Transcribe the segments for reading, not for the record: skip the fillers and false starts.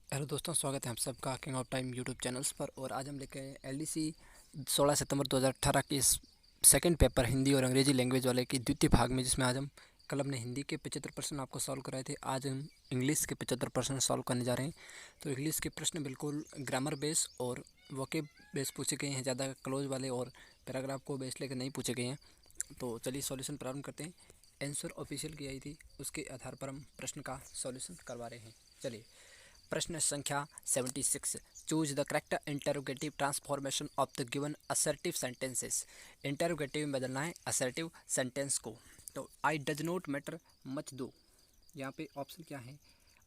Hello दोस्तों, स्वागत है आप सबका king of time YouTube channels पर। और आज हम लेके आए एलडीसी 16 सितंबर 2018 की इस सेकंड पेपर हिंदी और अंग्रेजी लैंग्वेज वाले की द्वितीय भाग में, जिसमें आज हम कल हमने हिंदी के 75 प्रश्न आपको सॉल्व कराए थे। आज हम इंग्लिश के 75 प्रश्न सॉल्व करने जा रहे हैं। तो इंग्लिश के प्रश्न बिल्कुल ग्रामर बेस और वोकेब बेस पूछे गए हैं, ज़्यादा क्लोज वाले और पैराग्राफ को बेस लेकर नहीं पूछे गए हैं। तो चलिए सॉल्यूशन प्रारंभ करते हैं। आंसर ऑफिशियल की आई थी, उसके आधार पर हम प्रश्न का सॉल्यूशन करवा रहे हैं। चलिए, प्रश्न संख्या 76। Choose the correct interrogative transformation of the given assertive sentences. Interrogative में बदलना है असर्टिव सेंटेंस को। तो I does not matter much though, यहाँ पे ऑप्शन क्या है?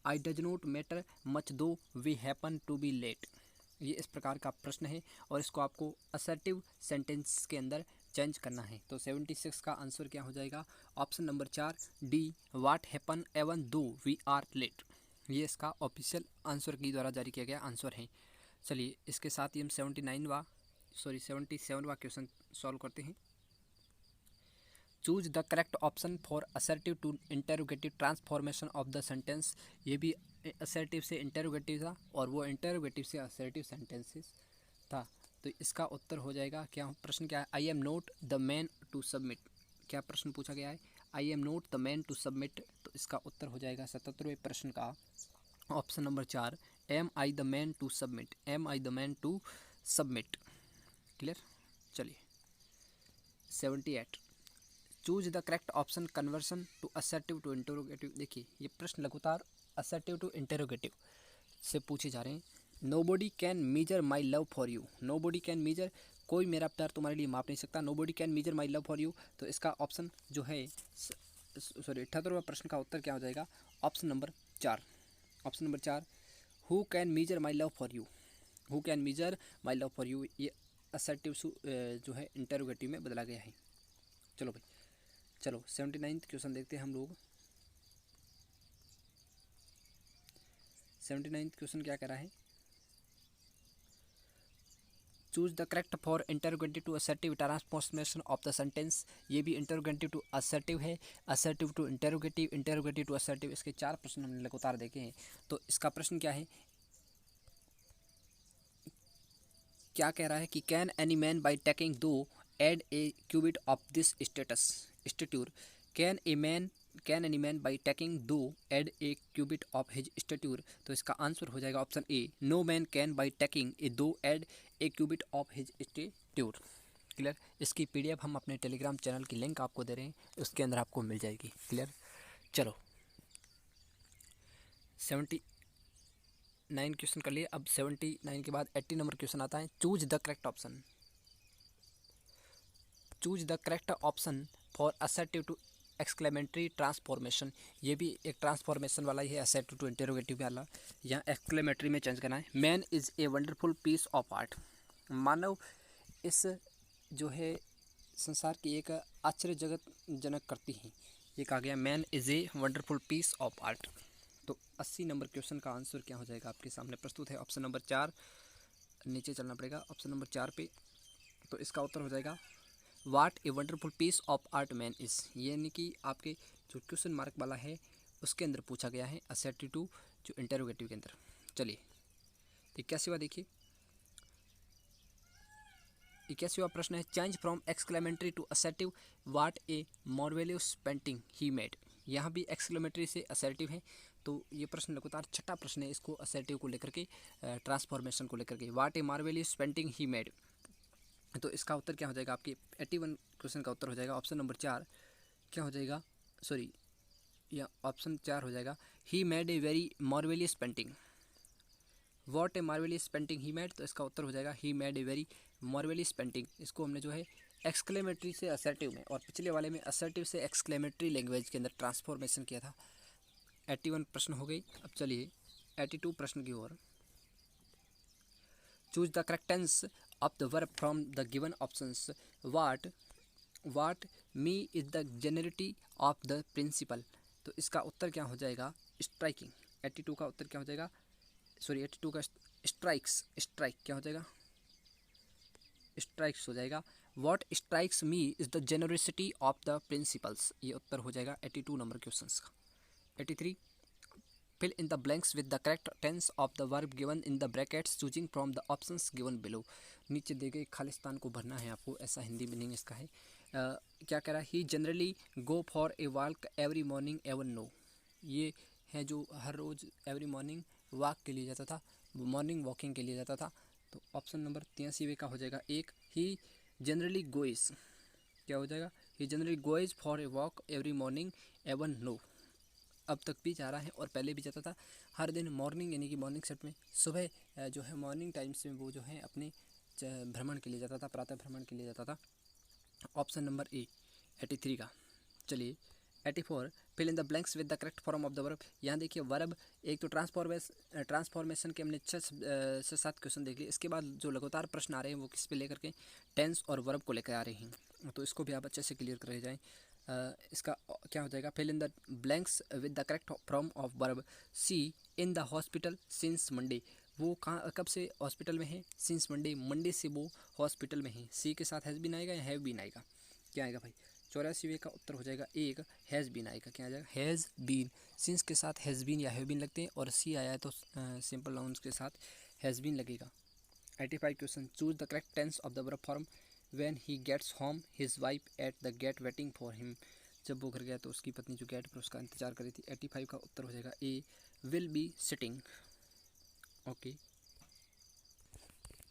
I does not matter much though we happen to be late. ये इस प्रकार का प्रश्न है और इसको आपको असर्टिव सेंटेंस के अंदर चेंज करना है। तो 76 का आंसर क्या हो जाएगा? Option number 4 D, what happen even though we are late. ये इसका ऑफिशियल आंसर की द्वारा जारी किया गया आंसर है। चलिए, इसके साथ ही हम 77वां क्वेश्चन सॉल्व करते हैं। Choose the correct option for assertive to interrogative transformation of the sentence. ये भी असर्टिव से इंटरोगेटिव था और वो इंटरोगेटिव से असर्टिव सेंटेंसेस था। तो इसका उत्तर हो जाएगा क्या? प्रश्न क्या है? I am not the man to submit. क्या प्रश्न पूछा गया है? I am not the man to submit. तो इसका उत्तर हो जाएगा 77वें प्रश्न का option number 4, am I the man to submit. Am I the man to submit. Clear? चलिए, 78। Choose the correct option conversion to assertive to interrogative. देखिए, ये प्रश्न लगातार असर्टिव टू इंटरोगेटिव से पूछे जा रहे हैं। Nobody can measure my love for you. Nobody can measure, कोई मेरा प्यार तुम्हारे लिए माप नहीं सकता। Nobody can measure my love for you. तो इसका ऑप्शन जो है, सॉरी, 78वां प्रश्न का उत्तर क्या हो जाएगा? Option number 4। Option number 4, who can measure my love for you. Who can measure my love for you, ये असर्टिव जो है इंटरोगेटिव में बदला गया है। चलो भाई, चलो 79 क्वेश्चन देखते हैं हम लोग। 79 क्वेश्चन क्या कह रहा है? Choose the correct for interrogative to assertive transformation of the sentence. ये भी इंटरोगेटिव टू असर्टिव है, assertive to interrogative, interrogative to assertive. इसके 4 प्रश्न हमने लगातार देखे हैं। तो इसका प्रश्न क्या है? क्या कह रहा है कि can any man by taking thought add a cubit of this status stature. Can a man, can any man by taking thought add a cubit of his stature. तो इसका आंसर हो जाएगा option A, no man can by taking a thought add a cubit of his stature. Clear? इसकी PDF हम अपने Telegram channel की link आपको दे रहे हैं, उसके अंदर आपको मिल जाएगी। क्लियर? चलो, 79 क्वेश्चन कर लिए। अब 79 के बाद 80 नंबर क्वेश्चन आता है। Choose the correct option. Choose the correct option for assertive to exclamatory transformation. ये भी एक ट्रांसफॉर्मेशन वाला ही है, असर्टिव टू इंटरोगेटिव वाला। यहाँ एक्सक्लेमेटरी में चेंज करना है। Man is a wonderful piece of art. मानव इस जो है संसार की एक आश्चर्यजनक करती है। ये कहा गया, man is a wonderful piece of art. तो 80 नंबर क्वेश्चन का आंसर क्या हो जाएगा? आपके सामने प्रस्तुत है ऑप्शन नंबर 4। नीचे चलना पड़ेगा ऑप्शन नंबर 4 पे। तो इसका उत्तर हो जाएगा what a wonderful piece of art man is. यानी कि आपके जो क्वेश्चन मार्क वाला है उसके अंदर पूछा गया है असर्टिव टू जो इंटरोगेटिव के अंदर। चलिए, 81वां देखिए। 81वां प्रश्न है, change from exclamatory to assertive what a marvellous painting he made. यहाँ भी एक्सक्लेमेटरी से असर्टिव है। तो ये प्रश्न लगातार छठा प्रश्न है, इसको असर्टिव को लेकर के, ट्रांसफॉर्मेशन को लेकर के। वाट a marvellous painting he made. तो इसका उत्तर क्या हो जाएगा? आपके 81 क्वेश्चन का उत्तर हो जाएगा ऑप्शन नंबर 4। क्या हो जाएगा? सॉरी, या ऑप्शन 4 हो जाएगा, he made a very marvellous painting. What a marvellous painting he made. तो इसका उत्तर हो जाएगा he made a very marvellous painting. इसको हमने जो है एक्सक्लेमेटरी से असर्टिव में और पिछले वाले में असर्टिव से एक्सक्लेमेटरी लैंग्वेज के अंदर ट्रांसफॉर्मेशन किया था। 81 प्रश्न हो गई। अब चलिए 82 प्रश्न की ओर। Choose the correct tense of the verb from the given options. What me is the generosity of the principal. तो इसका उत्तर क्या हो जाएगा? स्ट्राइकिंग। 82 का उत्तर क्या हो जाएगा? सॉरी, 82 का स्ट्राइक क्या हो जाएगा? स्ट्राइक्स हो जाएगा। What strikes me is the generosity of the principals. ये उत्तर हो जाएगा 82 नंबर क्वेश्चन का। 83 fill in the blanks with the correct tense of the verb given in the brackets choosing from the options given below. नीचे दिए गए खाली स्थान को भरना है आपको, ऐसा हिंदी मीनिंग इसका है। क्या कह रहा है, he generally go for a walk every morning even now. ये है जो हर रोज़ एवरी मॉर्निंग वॉक के लिए जाता था, मॉर्निंग वॉकिंग के लिए जाता था। तो ऑप्शन नंबर 83 का हो जाएगा एक, ही जनरली गोइज, क्या हो जाएगा, he generally goes for a walk every morning even now. अब तक भी जा रहा है और पहले भी जाता था हर दिन मॉर्निंग, यानी कि मॉर्निंग सेट में सुबह जो है मॉर्निंग टाइम्स में वो जो है अपने भ्रमण के लिए जाता था, प्रातः भ्रमण के लिए जाता था। ऑप्शन नंबर ए 83 का। चलिए 84, fill in the blanks with the correct form of the verb. यहाँ देखिए वर्ब, एक तो ट्रांसफॉर्मेशन के हमने 6 से 7 क्वेश्चन देख लिए। इसके बाद जो लगातार प्रश्न आ रहे हैं वो किस पे लेकर के, टेंस और वर्ब को लेकर आ रहे हैं, तो इसको भी आप अच्छे से क्लियर कर जाएँ। इसका क्या हो जाएगा, fill in the blanks with the correct form of verb. She in the hospital since Monday, वो कहाँ कब से हॉस्पिटल में है, सिंस मंडे, मंडे से वो हॉस्पिटल में है। सी के साथ हैज़ बीन आएगा या हैव बीन आएगा, क्या आएगा भाई, 84 का उत्तर हो जाएगा एक, हैज़ बीन आएगा, क्या आ जाएगा, हैज़ बीन। सिंस के साथ हैज़ बीन या हैव बीन लगते हैं और सी आया है तो सिंपल नाउन्स के साथ हैज़ बीन लगेगा। 85 question, choose the correct tense of the verb form. When he gets home his wife at the gate waiting for him, जब वो घर गया तो उसकी पत्नी जो गेट पर उसका इंतजार कर रही थी। 85 का उत्तर हो जाएगा ए, विल बी सिटिंग। ओके,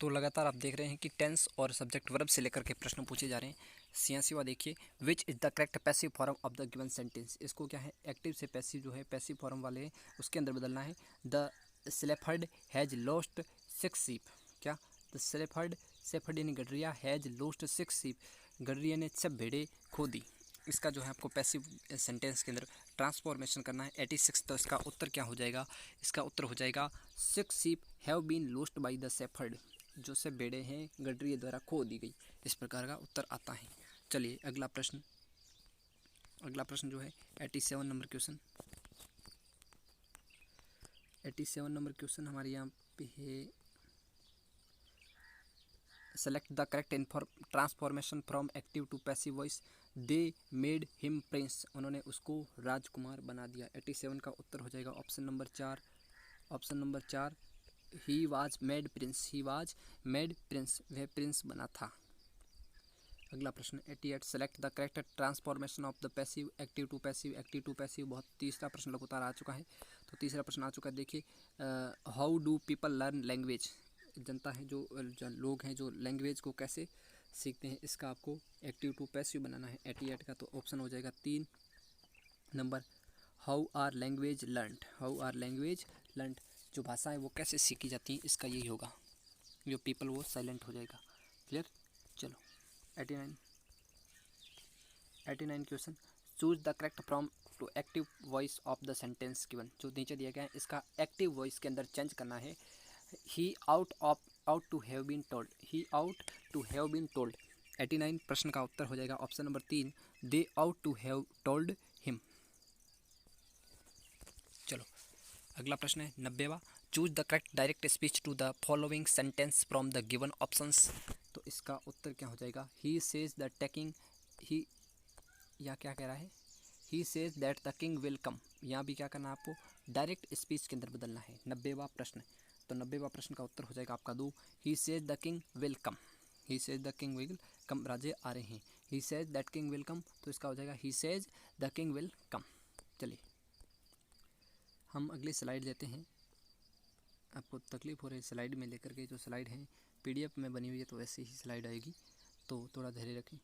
तो लगातार आप देख रहे हैं कि टेंस और सब्जेक्ट वर्ब से लेकर के प्रश्न पूछे जा रहे हैं। 86वां देखिए, which is the correct passive form of the given sentence. इसको क्या है, एक्टिव से पैसिव जो है पैसिव फॉर्म वाले हैं उसके अंदर बदलना है। द स्लेफर्ड हैज़ लॉस्ट 6 शीप, क्या, द सेफर्ड यानी गडरिया, हैज़ लॉस्ट 6 शीप, गडरिया ने 6 भेड़ें खो दी। इसका जो है आपको पैसिव सेंटेंस के अंदर ट्रांसफॉर्मेशन करना है। 86, तो इसका उत्तर क्या हो जाएगा, इसका उत्तर हो जाएगा 6 sheep have been lost by the shepherd, जो से भेड़ें हैं गडरिये द्वारा खो दी गई। इस प्रकार का उत्तर आता है। चलिए अगला प्रश्न जो है 87 नंबर क्वेश्चन। 87 नंबर क्वेश्चन हमारे यहाँ पे है, select the correct transformation from active to passive voice. They made him prince, उन्होंने उसको राजकुमार बना दिया। 87 का उत्तर हो जाएगा option number 4। Option number 4, he was made prince, he was made prince, वह प्रिंस बना था। अगला प्रश्न 88, select the correct transformation of the passive active to passive, active to passive. बहुत तीसरा प्रश्न लगातार आ चुका है, तो तीसरा प्रश्न आ चुका है। देखिए, how do people learn language, जनता है जो लोग हैं जो लैंग्वेज को कैसे सीखते हैं, इसका आपको एक्टिव टू पैसिव बनाना है 88 का। तो ऑप्शन हो जाएगा 3 number, how are language learned, how are language learned, जो भाषा है वो कैसे सीखी जाती है, इसका यही होगा। जो पीपल वो साइलेंट हो जाएगा। क्लियर, चलो 89 question, choose the correct from to active voice of the sentence given. जो नीचे दिया गया है इसका एक्टिव वॉइस के अंदर चेंज करना है। He ought to have been told, he ought to have been told. 89 प्रश्न का उत्तर हो जाएगा option number 3, they ought to have told him. चलो अगला प्रश्न है 90वां, choose the correct direct speech to the following sentence from the given options. तो इसका उत्तर क्या हो जाएगा, he says the king, he, या क्या कह रहा है, he says that the king will कम। यहाँ भी क्या करना है आपको, डायरेक्ट स्पीच के अंदर बदलना है। 90वां प्रश्न, तो 90वां प्रश्न का उत्तर हो जाएगा आपका 2, he says the king will come, he says the king will come, राजे आ रहे हैं। He says that king will come, तो इसका हो जाएगा he says the king will come. चलिए हम अगली स्लाइड देते हैं। आपको तकलीफ़ हो रही है स्लाइड में लेकर के, जो स्लाइड है PDF में बनी हुई है तो वैसे ही स्लाइड आएगी, तो थोड़ा धैर्य रखें।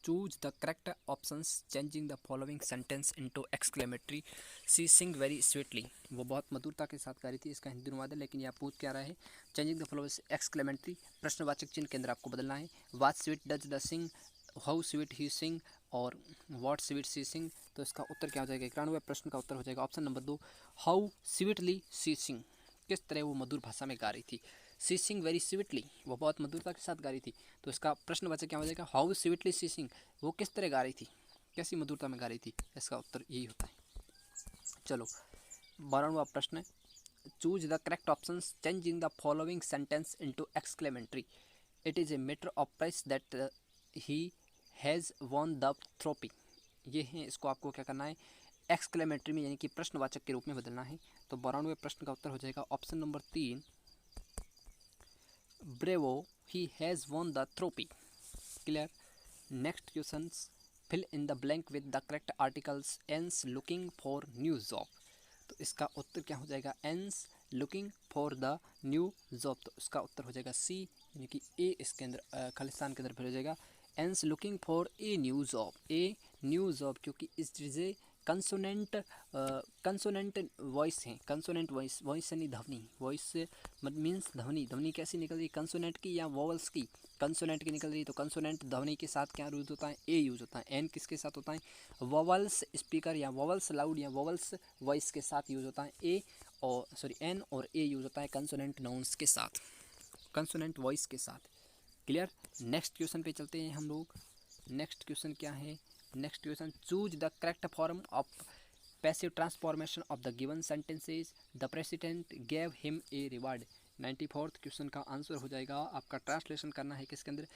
Choose the correct options changing the following sentence into exclamatory. She sing very sweetly, वो बहुत मधुरता के साथ गा रही थी, इसका हिंदी अनुवाद है। लेकिन यह पूछ क्या रहा है, चेंजिंग द फॉलोइंग एक्सक्लेमेटरी, प्रश्नवाचक चिन्ह के अंदर आपको बदलना है। What sweet does the sing, how sweet he sing, और व्हाट स्वीट सी सिंग। तो इसका उत्तर क्या हो जाएगा, 91 प्रश्न का उत्तर हो जाएगा ऑप्शन नंबर 2, हाउ स्वीटली सी सिंग, किस तरह वो मधुर भाषा में गा रही थी। सी सिंग वेरी स्वीटली, वो बहुत मधुरता के साथ गा रही थी। तो इसका प्रश्नवाचक क्या हो जाएगा, हाउ स्वीटली सी सिंग, वो किस तरह गा रही थी, कैसी मधुरता में गा रही थी। इसका उत्तर यही होता है। चलो 92वां प्रश्न है, choose the correct option changing the following sentence into exclamatory. It is a matter of price that he has won the trophy. ये है, इसको आपको क्या करना है, एक्सक्लेमेटरी में यानी कि प्रश्नवाचक के रूप में बदलना है। तो 92वें प्रश्न का उत्तर हो जाएगा option number 3, bravo he has won the trophy. Clear. Next question, fill in the blank with the correct articles, Ann's looking for new job. तो इसका उत्तर क्या हो जाएगा, Ann's looking for the new job. तो इसका उत्तर हो जाएगा सी, यानी कि ए इसके अंदर खालिस्तान के अंदर फिर हो जाएगा Ann's looking for a new job, a new job, क्योंकि इस चीज़ें कंसोनेंट वॉइस हैं, कंसोनेंट वॉइस, वॉइस यानी ध्वनि, वॉइस मीन्स ध्वनि, ध्वनि कैसी निकल रही, कंसोनेंट की या वोवल्स की, कंसोनेंट की निकल रही, तो कंसोनेंट ध्वनि के साथ क्या यूज होता है, ए यूज होता है। एन किसके साथ होता है, वोवल्स स्पीकर या वोवल्स लाउड या वोवल्स वॉइस के साथ यूज होता है ए, और सॉरी एन और ए यूज होता है कंसोनेंट नाउन्स के साथ, कंसोनेंट वॉइस के साथ। क्लियर। नेक्स्ट क्वेश्चन पे चलते हैं हम लोग। नेक्स्ट क्वेश्चन क्या है, next question, choose the correct form of passive transformation of the given sentences, the president gave him a reward. 94th question का आंसर हो जाएगा आपका, ट्रांसलेशन करना है किसके अंदर,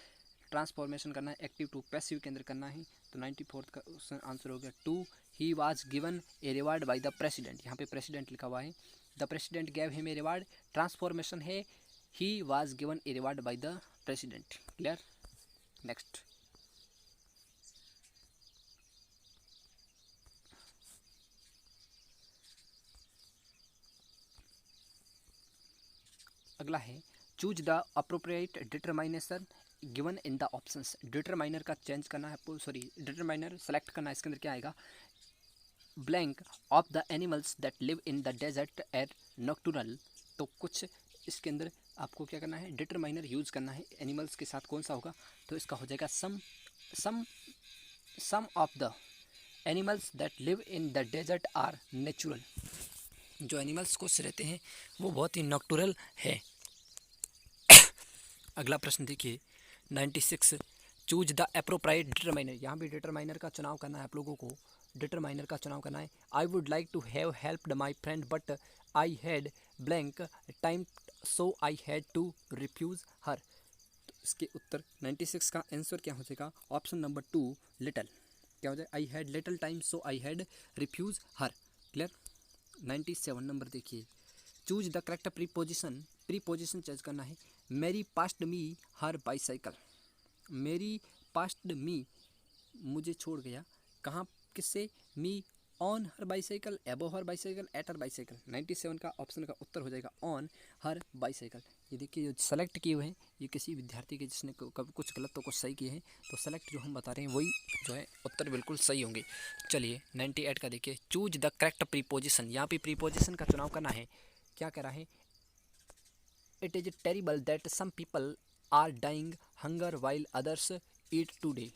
ट्रांसफॉर्मेशन करना है एक्टिव टू पैसिव के अंदर करना है। तो 94th का क्वेश्चन आंसर हो गया 2, he was given a reward by the president. यहाँ पे प्रेसिडेंट लिखा हुआ है, the president gave him a reward, transformation है he was given a reward by the president. Clear. Next, अगला है choose the appropriate determination given in the options. Determiner का change करना है आपको, सॉरी डिटरमाइनर सेलेक्ट करना है। इसके अंदर क्या आएगा, blank of the animals that live in the desert at nocturnal. तो कुछ इसके अंदर आपको क्या करना है, डिटरमाइनर यूज करना है, एनिमल्स के साथ कौन सा होगा, तो इसका हो जाएगा some of the animals that live in the desert are natural. जो एनिमल्स कुछ रहते हैं वो बहुत ही नॉक्टुरल है। अगला प्रश्न देखिए 96, चूज द अप्रोप्रिएट डिटरमाइनर। यहाँ भी डिटरमाइनर का चुनाव करना है आप लोगों को, डिटरमाइनर का चुनाव करना है। I would like to have helped my friend but I had blank time so I had to refuse her. तो इसके उत्तर 96 का आंसर क्या हो जाएगा, ऑप्शन नंबर 2 लिटल। क्या हो जाएगा, I had little time so I had refuse her. Clear. 97 नंबर देखिए, choose the correct preposition. Preposition change करना है, Mary passed me her bicycle. Mary passed me मुझे छोड़ गया, कहाँ किससे, मी ऑन हर बाईसाइकिल, एबो हर बाईसाइकिल, एट हर बाईसाइकिल। 97 का ऑप्शन का उत्तर हो जाएगा ऑन हर बाईसाइकिल। ये देखिए जो सेलेक्ट किए हुए हैं ये किसी विद्यार्थी के जिसने कभी कुछ गलत तो कुछ सही किए हैं, तो सेलेक्ट जो हम बता रहे हैं वही जो है उत्तर बिल्कुल सही होंगे। चलिए 98 का देखिए, चूज द करेक्ट प्रीपोजिशन। यहाँ पे प्रीपोजिशन का चुनाव करना है। क्या कह रहा है, it is terrible that some people are dying hunger while others eat today.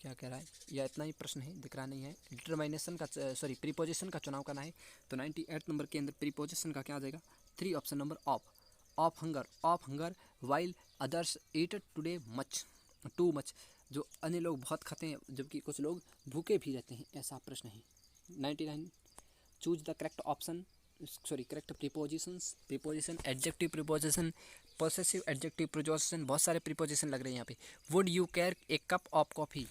क्या कह रहा है, या इतना ही प्रश्न है, दिख रहा नहीं है। डिटरमाइनेशन का सॉरी प्रीपोजिशन का चुनाव करना है। तो 98 नंबर के अंदर प्रीपोजिशन का क्या आ जाएगा, 3 option number of hunger while others eat today much, too much. जो अन्य लोग बहुत खाते हैं जबकि कुछ लोग भूखे भी रहते हैं, ऐसा प्रश्न है। 99, choose the correct option, sorry correct prepositions. Preposition, adjective preposition, possessive adjective preposition, बहुत सारे प्रीपोजिशन लग रहे हैं यहाँ पे। Would you care A cup of coffee.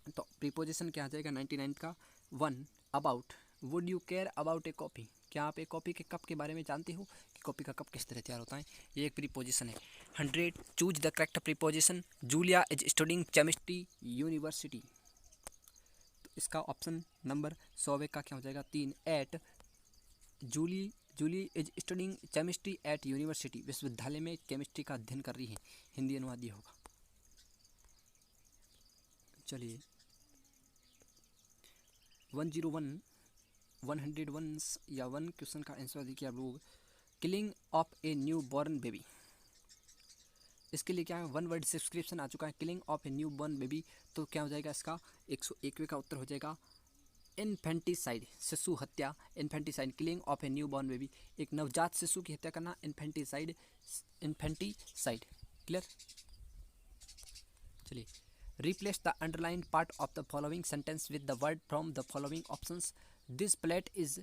तो प्रीपोजिशन क्या आ जाएगा 99 का, 1 about. Would you care about A coffee, क्या आप एक कॉफ़ी के कप के बारे में जानते हो कि कॉफ़ी का कप किस तरह तैयार होता है, ये एक प्रीपोजिशन है। 100, choose the correct preposition. Julia is studying chemistry university. तो इसका ऑप्शन नंबर 100 का क्या हो जाएगा, 3 at Julie is studying chemistry at university. विश्वविद्यालय में केमिस्ट्री का अध्ययन कर रही है, हिंदी अनुवाद ये होगा। चलिए 101 या 1 क्वेश्चन का आंसर देखिए आप लोग, killing of a new born baby. इसके लिए क्या है, 1 वर्ड सब्सक्रिप्शन आ चुका है, killing of a new born baby. तो क्या हो जाएगा इसका 101वें का उत्तर हो जाएगा इन्फेंटिसाइड, शिशु हत्या। Infanticide, killing of a new born baby, एक नवजात शिशु की हत्या करना, इन्फेंटिसाइड। क्लियर। चलिए, replace the underlined part of the following sentence with the word from the following options. This plate is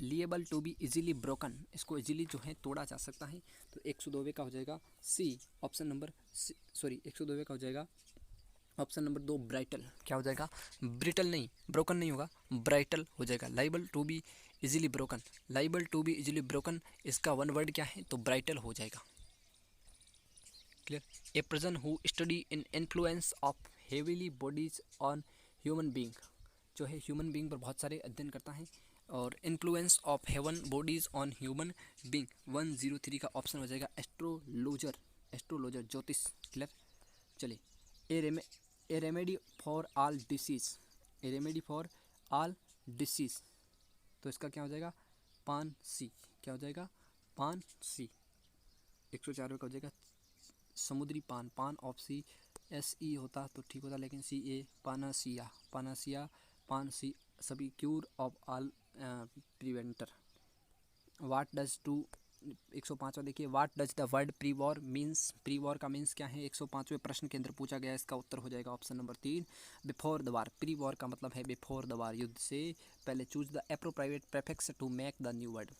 liable to be easily broken. इसको easily जो है तोड़ा जा सकता है। तो 102वें का हो जाएगा सी, ऑप्शन नंबर सॉरी 102वें का हो जाएगा ऑप्शन नंबर 2 ब्राइटल, क्या हो जाएगा, ब्रिटल नहीं, ब्रोकन नहीं होगा, ब्राइटल हो जाएगा। Liable to be easily broken, liable to be easily broken, इसका वन वर्ड क्या है, तो ब्राइटल हो जाएगा। Clear. A person who study in influence of heavenly bodies on human being, जो है ह्यूमन बींग पर बहुत सारे अध्ययन करता है, और influence of haven bodies on human being 103 का ऑप्शन हो जाएगा एस्ट्रोलॉजर, एस्ट्रोलॉजर ज्योतिष। क्लियर। चलिए, ए remedy for all disease, A remedy for all disease, तो इसका क्या हो जाएगा, पान सी, क्या हो जाएगा, पान सी। 104 का हो जाएगा समुद्री पान, पान ऑफ सी, एस ई होता तो ठीक होता, लेकिन सी ए, पानासिया, पानासिया, पान सी, सभी cure of all preventer. What does to 105 देखिए, what does the word pre war means, pre war का मीन्स क्या है, 105वें प्रश्न के अंदर पूछा गया, इसका उत्तर हो जाएगा option number 3 before the war. Pre war का मतलब है बिफोर द वार, युद्ध से पहले। Choose the appropriate prefix to make the new word,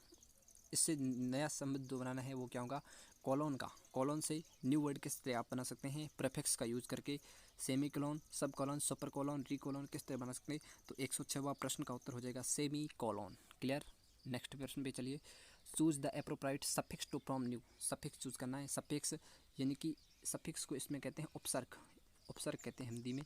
इससे नया शब्द जो बनाना है वो क्या होगा, कॉलोन का, कॉलोन से न्यू वर्ड किस तरह आप बना सकते हैं, प्रीफिक्स का यूज करके, सेमी कॉलोन, सब कॉलोन, सुपर कॉलोन, री कॉलोन, किस तरह बना सकते हैं, तो 106वां प्रश्न का उत्तर हो जाएगा सेमी कॉलोन। क्लियर। नेक्स्ट प्रश्न पे चलिए, choose the appropriate suffix to from new, suffix choose करना है, सफिक्स यानी कि सफिक्स को इसमें कहते हैं उपसर्ग, उपसर्ग कहते हैं हिंदी में,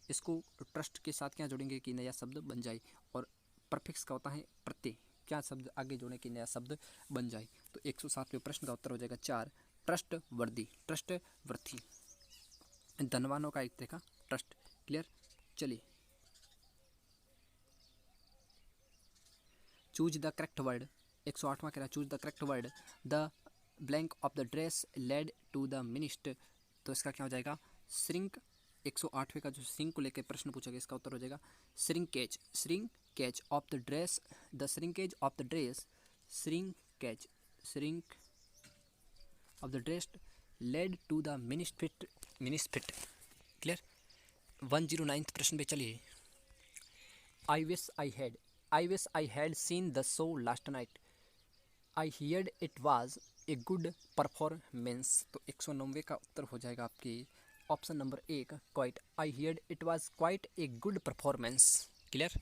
इसको ट्रस्ट के साथ क्या जोड़ेंगे कि नया शब्द बन जाए, और परफिक्स का होता है प्रत्यय, क्या शब्द आगे जोड़े कि नया शब्द बन जाए, तो 107वें प्रश्न का उत्तर हो जाएगा 4 ट्रस्ट वर्दी, ट्रस्ट वर्थी, धनवानों का एक देखा ट्रस्ट। क्लियर। चलिए, चूज द करेक्ट वर्ड, 108वां कह रहा है choose the correct word, the blank of the dress led to the misfit, तो इसका क्या हो जाएगा, श्रिंक। 108वें का जो श्रिंक को लेकर प्रश्न पूछा गया, इसका उत्तर हो जाएगा shrinkage, shrinkage of the dress, the shrinkage of the dress, shrinkage, shrink of the dress led to the misfit, misfit. Clear. 109 प्रश्न पे चलिए, I wish I had seen the show last night, I heard it was a good performance, तो 190 का उत्तर हो जाएगा आपकी option number 1 quite, I heard it was quite a good performance. Clear.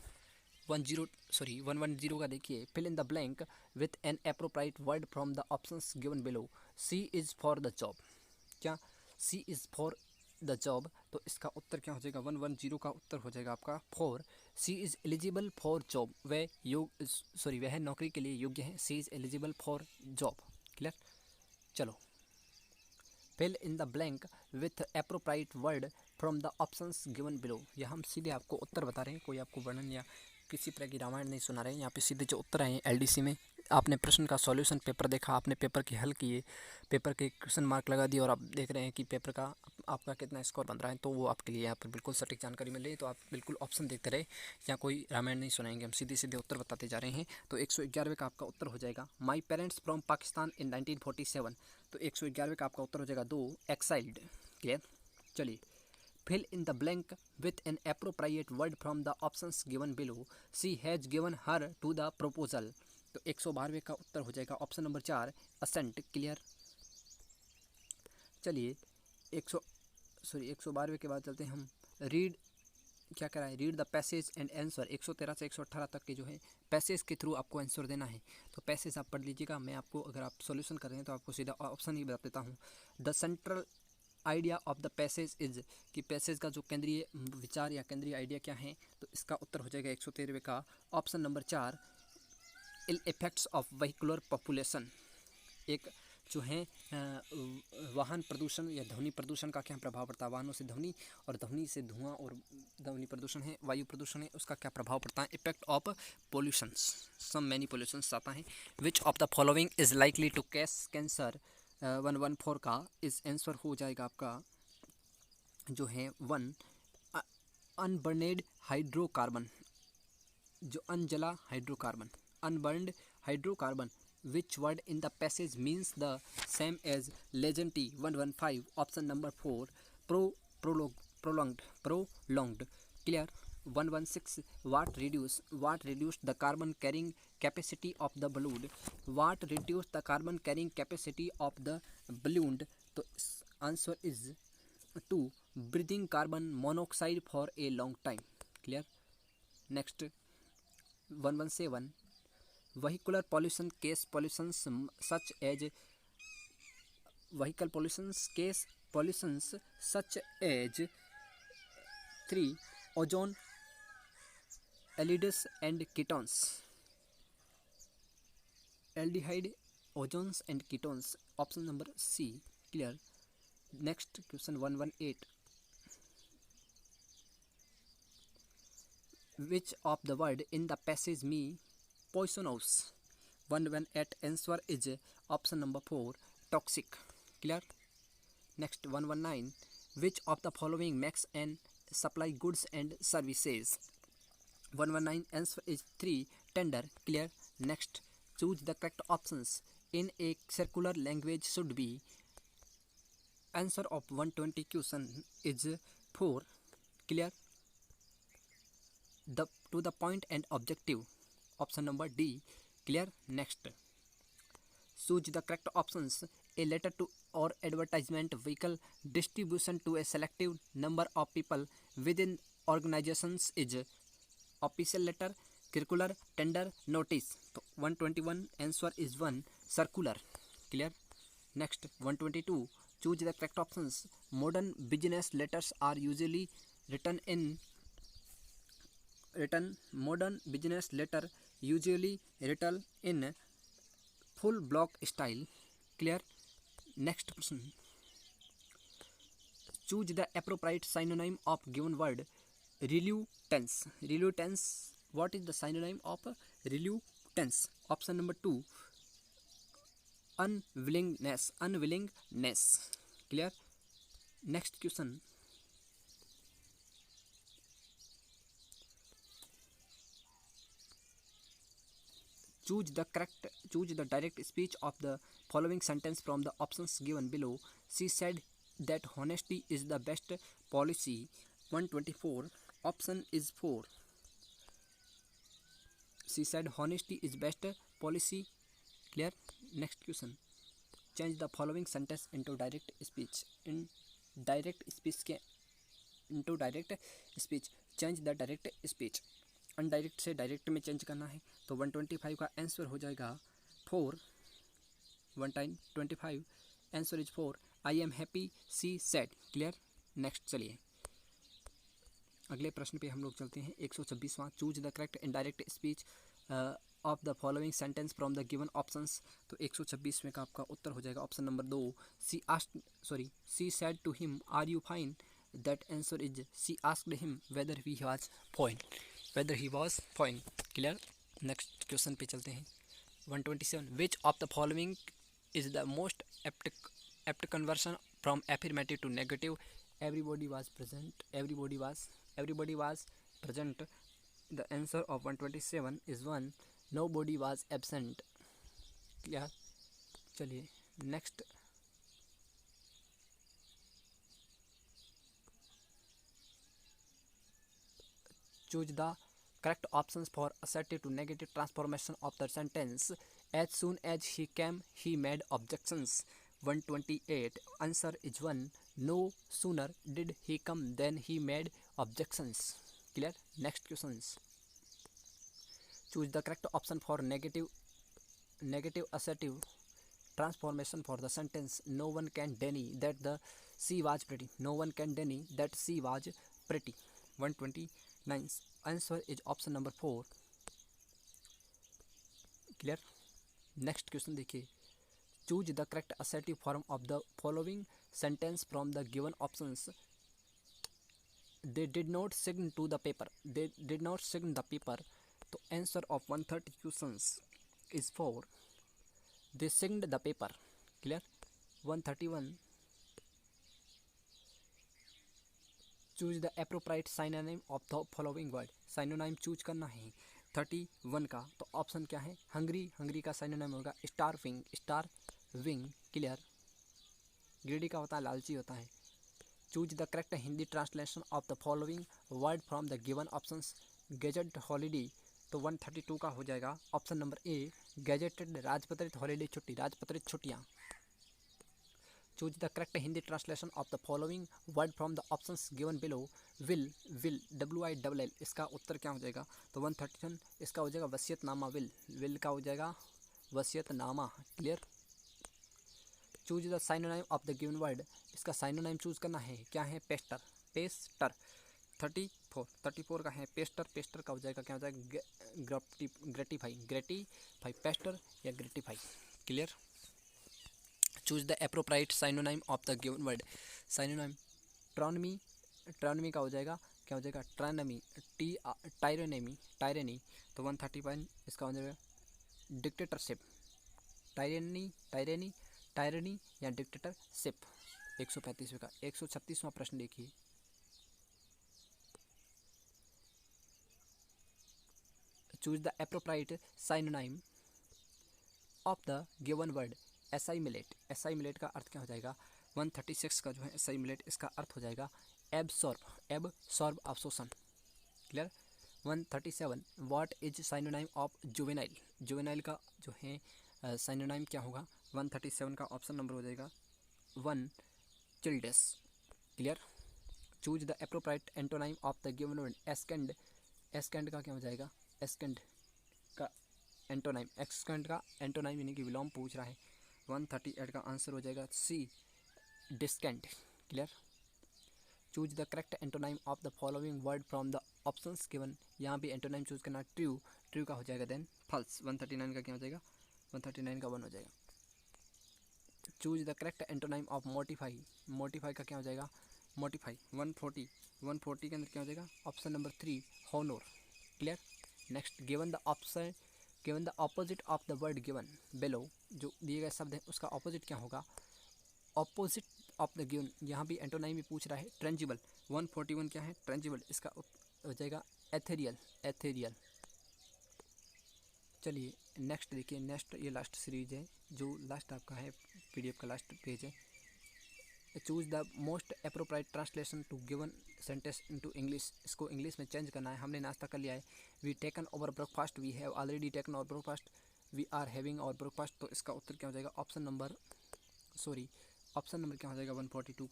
110 का देखिए, fill in the blank with an appropriate word from the options given below, she is for the job, क्या she is for the job, तो इसका उत्तर क्या हो जाएगा, 110 का उत्तर हो जाएगा आपका 4 she is eligible for job, वह नौकरी के लिए योग्य है, she is eligible for job. Clear. चलो, fill in the blank with appropriate word from the options given below, यह हम सीधे आपको उत्तर बता रहे हैं, कोई आपको वर्णन या किसी तरह की रामायण नहीं सुना रहे हैं, यहाँ पे सीधे जो उत्तर आए हैं एलडीसी में, आपने प्रश्न का सॉल्यूशन पेपर देखा, आपने पेपर के हल किए, पेपर के क्वेश्चन मार्क लगा दिए, और आप देख रहे हैं कि पेपर का आपका कितना स्कोर बन रहा है, तो वो आपके लिए यहाँ पर बिल्कुल सटीक जानकारी मिल रही है, तो आप बिल्कुल ऑप्शन देखते रहे, यहाँ कोई रामायण नहीं सुनाएंगे, हम सीधे सीधे उत्तर बताते जा रहे हैं। तो 111वें का आपका उत्तर हो जाएगा माई पेरेंट्स फ्रॉम पाकिस्तान इन 1947, तो 111वें का आपका उत्तर हो जाएगा 2 एक्साइल्ड। क्लियर। चलिए, fill in the blank with an appropriate word from the options given below, she has given her to the proposal, तो 112वें का उत्तर हो जाएगा ऑप्शन नंबर 4 assent। क्लियर। चलिए, 112वें के बाद चलते हैं हम, रीड, क्या कह रहा है, read the passage and answer, 113 से 118 तक के जो है पैसेज के थ्रू आपको आंसर देना है, तो पैसेज आप पढ़ लीजिएगा, मैं आपको अगर आप सॉल्यूशन कर रहे हैं तो आपको सीधा ऑप्शन ही बता देता हूँ। The central idea of the passage is, कि पैसेज का जो केंद्रीय विचार या केंद्रीय आइडिया क्या है, तो इसका उत्तर हो जाएगा 113वें का option number 4 ill effects of vehicular population, एक जो है वाहन प्रदूषण या ध्वनि प्रदूषण का क्या प्रभाव पड़ता है, वाहनों से ध्वनि और ध्वनि से धुआं, और ध्वनि प्रदूषण है, वायु प्रदूषण है, उसका क्या प्रभाव पड़ता है, effect of pollutions, some many pollutions आता है, which of the following is likely to cause cancer, 114 का इस आंसर हो जाएगा आपका जो है 1 अनबर्नेड हाइड्रोकार्बन, जो अनजला hydrocarbon, unburned hydrocarbon, which word in the passage means the same as lengthy, 115 option number 4 prolonged. Clear. 116 what reduce the carbon carrying capacity of the balloon, what reduce the carbon carrying capacity of the balloon, तो answer is 2 breathing carbon monoxide for a long time. Clear? Next, 117. Vehicular pollution case pollutions such as vehicle pollutions such as 3. Ozone, aldehydes and ketones. Aldehyde, ozones and ketones. Option number C. Clear? Next question 118. Which of the word in the passage me poisonous? 118 answer is option number 4, toxic. Clear? Next 119. Which of the following makes and supply goods and services? 119 answer is 3, tender. Clear? Next, choose the correct options in a circular language should be. Answer of 120 question is 4. Clear? To the point and objective. Option number D. Clear? Next, choose the correct options. A letter to or advertisement vehicle distribution to a selective number of people within organizations is official letter, circular, tender, notice. So 121 answer is 1, circular. Clear? Next 122. Choose the correct options. Modern business letters are usually modern business letter usually written in full block style. Clear? Next question. Choose the appropriate synonym of given word. Reluctance. Reluctance. What is the synonym of reluctance? Option number 2, unwillingness. Unwillingness. Clear? Next question. Choose the direct speech of the following sentence from the options given below. She said that honesty is the best policy. 124. Option is 4. She said honesty is best policy. Clear? Next question. Change the following sentence into direct speech. Change the direct speech. Indirect से direct में change करना है तो 125 का answer हो जाएगा 4. 125 answer is 4. I am happy she said. Clear? Next चलिए अगले प्रश्न पे हम लोग चलते हैं. 126वां. Choose the correct indirect speech of the following sentence from the given options. तो 126 में का आपका उत्तर हो जाएगा option number 2. She said to him are you fine. That answer is she asked him whether he was fine. Clear? Next question पे चलते हैं. 127. Which of the following is the most apt conversion from affirmative to negative. everybody was present. The answer of 127 is 1. Nobody was absent. Clear? चलिए next. Choose the correct options for assertive to negative transformation of the sentence. As soon as he came, he made objections. 128. Answer is 1. No sooner did he come than he made objections. Clear? Next questions. Choose the correct option for negative assertive transformation for the sentence. No one can deny that the she was pretty. No one can deny that she was pretty. 129. Answer is option number 4. Clear? Next question देखिए. Choose the correct assertive form of the following sentence from the given options. They did not sign to the paper. They did not sign the paper. तो answer of 130 questions is 4. They signed the paper. Clear? 131. Choose the appropriate synonym of the following word. Synonym choose करना है 31 का. तो option क्या है? Hungry का synonym होगा starving. Clear? Greedy का होता है लालची होता है. Choose the correct Hindi translation of the following word from the given options. Gadget holiday. तो 132 का हो जाएगा ऑप्शन नंबर ए. गैजेटेड राजपत्रित हॉलीडे छुट्टी. राजपत्रित छुट्टियाँ. Choose the correct Hindi translation of the following word from the options given below. Will WILL, इसका उत्तर क्या हो जाएगा? तो 131 इसका हो जाएगा वसीयतनामा। विल का हो जाएगा वसीयतनामा। Clear. Choose the synonym of the given word, इसका साइनोनाइम चूज करना है। क्या है? पेस्टर। 34 का है पेस्टर का हो जाएगा क्या हो जाएगा? ग्रेटिफाई। पेस्टर या gratify. Clear. Choose the appropriate synonym of the given word, synonym ट्रॉनमी का हो जाएगा क्या हो जाएगा? ट्रानमी। टायरेनी। तो 131 इसका हो जाएगा डिक्टेटरशिप। टायरेनी या डिक्टेटरशिप। 135वें का 136वां प्रश्न देखिए। Choose the appropriate synonym of the given word assimilate का अर्थ क्या हो जाएगा? 136 का जो है एसाइमिलेट, इसका अर्थ हो जाएगा एबसॉर्ब अवशोषण। Clear. 137 what is synonym of juvenile का जो है साइनोनाइम क्या होगा? 137 का ऑप्शन नंबर हो जाएगा 1 childish. Clear. Choose the appropriate antonym of the given word ascend का क्या हो जाएगा? एक्सकेंड का एंटोनाइम यानी कि विलोम पूछ रहा है। 138 का आंसर हो जाएगा C descend. Clear. Choose the correct antonym of the following word from the options given, यहाँ भी एंटोनाइम चूज करना। ट्रू का हो जाएगा देन फॉल्स। 139 का क्या हो जाएगा? 139 का 1 हो जाएगा। Choose the correct antonym of modify का क्या हो जाएगा? मोटिफाई। 140 के अंदर क्या हो जाएगा? Option number 3 honour. Clear. Next given the opposite of the word given below, जो दिए गए शब्द है उसका ऑपोजिट क्या होगा? ऑपोजिट ऑफ द गिवन, यहाँ भी एंटोनाइम भी पूछ रहा है। ट्रेंजिबल। 141 क्या है? ट्रेंजिबल, इसका हो जाएगा एथेरियल। चलिए नेक्स्ट देखिए। नेक्स्ट ये लास्ट सीरीज है, जो लास्ट आपका है PDF का लास्ट पेज है। Choose the most appropriate translation to given sentence into English, इसको इंग्लिश में चेंज करना है। हमने नाश्ता कर लिया है। We taken over breakfast, we have already taken over breakfast, we are having over breakfast. तो इसका उत्तर क्या हो जाएगा? ऑप्शन नंबर क्या हो जाएगा? 142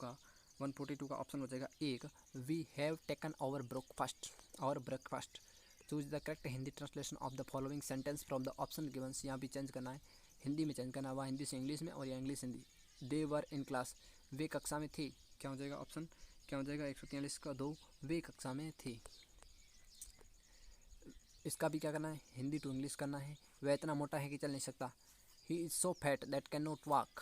का ऑप्शन हो जाएगा 1 we have taken over breakfast. Choose the correct Hindi translation of the following sentence from the option givens, यहाँ भी चेंज करना है। हिंदी में चेंज करना है, वहाँ हिंदी से इंग्लिश में और या English Hindi. They were in class, वे कक्षा में थे। क्या हो जाएगा? ऑप्शन क्या हो जाएगा? 143 का 2 वे कक्षा में थे। इसका भी क्या करना है? हिंदी टू इंग्लिश करना है। वह इतना मोटा है कि चल नहीं सकता। He is so fat that can not walk.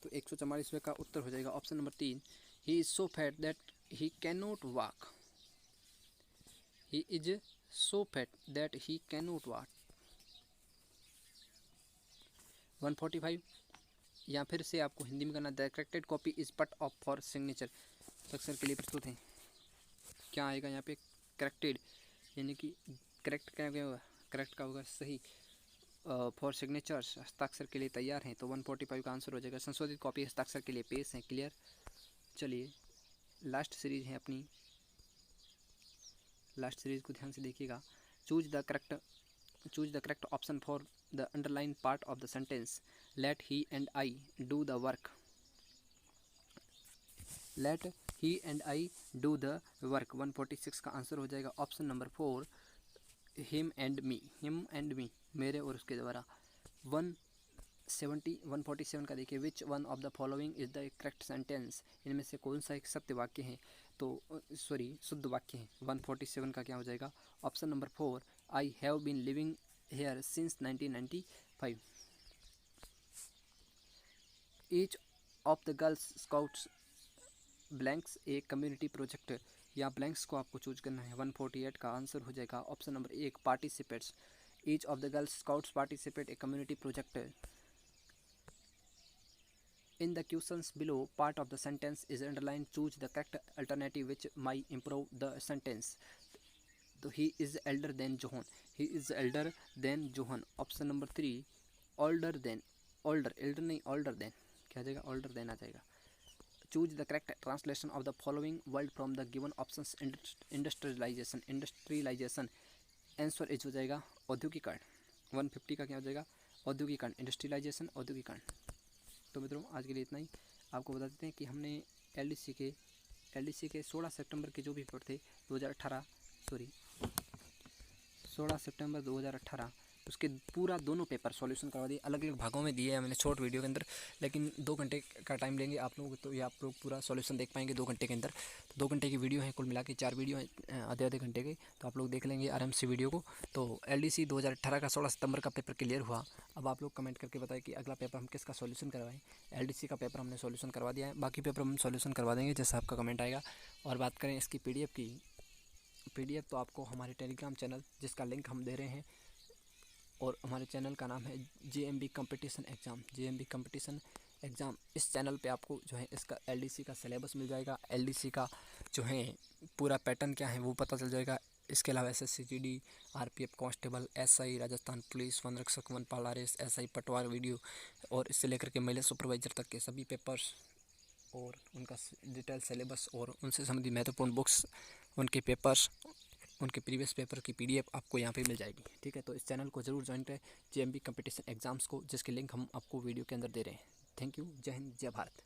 तो 144वें का उत्तर हो जाएगा option number 3 he is so fat that he can not walk. 145 यहाँ फिर से आपको हिंदी में करना। द करेक्टेड कॉपी इज पट ऑफ फॉर सिग्नेचर, अक्सर के लिए प्रस्तुत है। क्या आएगा यहाँ पे? करेक्टेड, यानी कि करेक्ट क्या होगा? करेक्ट का होगा सही। फॉर सिग्नेचर्स, हस्ताक्षर के लिए तैयार हैं। तो 145 का आंसर हो जाएगा संशोधित कॉपी हस्ताक्षर के लिए पेश है। क्लियर। चलिए लास्ट सीरीज है अपनी, लास्ट सीरीज को ध्यान से देखिएगा। Choose the correct option for the underline part of the sentence. Let he and I do the work. Let he and I do the work. 146 का आंसर हो जाएगा option number 4 him and me, मेरे और उसके द्वारा। 147 का देखिए। Which one of the following is the correct sentence, इनमें से कौन सा एक सत्य वाक्य है? तो शुद्ध वाक्य है। 147 का क्या हो जाएगा? Option number 4 I have been living here since 1995। Each of the girls scouts blanks a community project, या ब्लैंक्स को आपको चूज करना है। 148 का आंसर हो जाएगा option number 1 participates. Each of the girls scouts participate A community project. In the questions below, part of the sentence is underlined. Choose the correct alternative which might improve the sentence. तो he is elder than Johan. He is elder than Johan. Option number 3 older than, elder नहीं older than, क्या आ जाएगा? older than आ जाएगा। Choose the correct translation of the following word from the given options. Industrialization answer is हो जाएगा औद्योगिकरण। 150 का क्या हो जाएगा? औद्योगिकरण। इंडस्ट्रियलाइजेशन औद्योगिकरण। तो मित्रों आज के लिए इतना ही। आपको बता देते हैं कि हमने एलडीसी के 16 सितंबर के जो भी पेपर थे 16 सितंबर 2018 उसके पूरा दोनों पेपर सॉल्यूशन करवा दिए। अलग अलग भागों में दिए हैं मैंने शॉर्ट वीडियो के अंदर, लेकिन 2 घंटे का टाइम लेंगे आप लोग, तो ये आप लोग पूरा सॉल्यूशन देख पाएंगे 2 घंटे के अंदर। तो 2 घंटे की वीडियो है, कुल मिला के 4 वीडियो हैं आधे आधे घंटे के, तो आप लोग देख लेंगे आराम से वीडियो को। तो LDC 2018 का 16 सितंबर का पेपर क्लियर हुआ। अब आप लोग कमेंट करके बताएं कि अगला पेपर हम किसका सॉल्यूशन करवाएं। LDC का पेपर हमने सॉल्यूशन करवा दिया है, बाकी पेपर हम सॉल्यूशन करवा देंगे जैसा आपका कमेंट आएगा। और बात करें इसकी PDF की, PDF तो आपको हमारे टेलीग्राम चैनल जिसका लिंक हम दे रहे हैं, और हमारे चैनल का नाम है JMB कंपटीशन एग्ज़ाम। इस चैनल पे आपको जो है इसका LDC का सिलेबस मिल जाएगा, LDC का जो है पूरा पैटर्न क्या है वो पता चल जाएगा। इसके अलावा SSC GD, RPF constable, SI Rajasthan police, one रक्षक, वन पाल RS, SI पटवार वीडियो, और इससे लेकर के महिला सुपरवाइजर तक के सभी पेपर्स और उनका डिटेल सिलेबस और उनसे संबंधित महत्वपूर्ण बुक्स, उनके पेपर्स, उनके प्रीवियस पेपर की PDF आपको यहाँ पे मिल जाएगी। ठीक है, तो इस चैनल को ज़रूर ज्वाइन करें, JMB कंपटीशन एग्ज़ाम्स को, जिसके लिंक हम आपको वीडियो के अंदर दे रहे हैं। Thank you. जय हिंद, जय भारत।